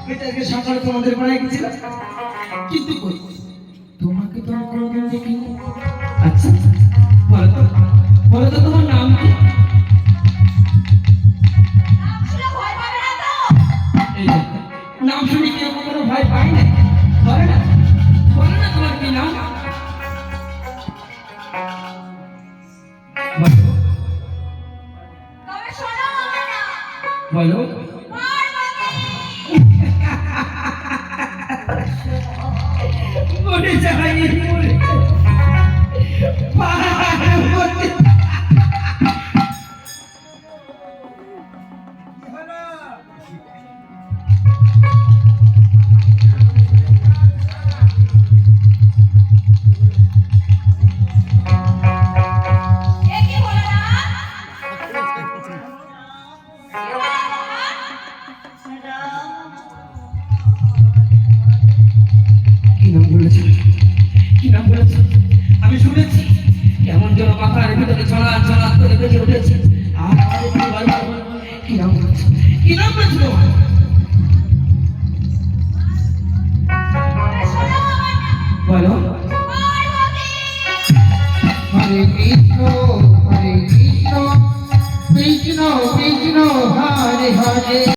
বেটাকে সকালে তোমাদের বাড়ায় গেছিলাম, কিন্তু কই তোমাকে তো আমি কোনোদিন দেখিনি। আচ্ছা বলো তো, বলো তো তোমার নাম কি? এই দেখো, নাম শুনে কেউ কোনো ভয় পায় না, বলে না, বলো না তোমার কি নাম? বলো বলো। মরে যাই মরে পার্বতী। কি নাম বলেছে, কি নাম বলেছে? আমি শুনেছি কেমন যেন মাথার ভিতরে ছড়া ছড়া করে বেজে উঠেছে। আর একটু বারবার বলো, কি নাম বলেছে, কি নাম বলেছে তোমার? বলো। হরে কৃষ্ণ হরে কৃষ্ণ কৃষ্ণ কৃষ্ণ হরে হরে।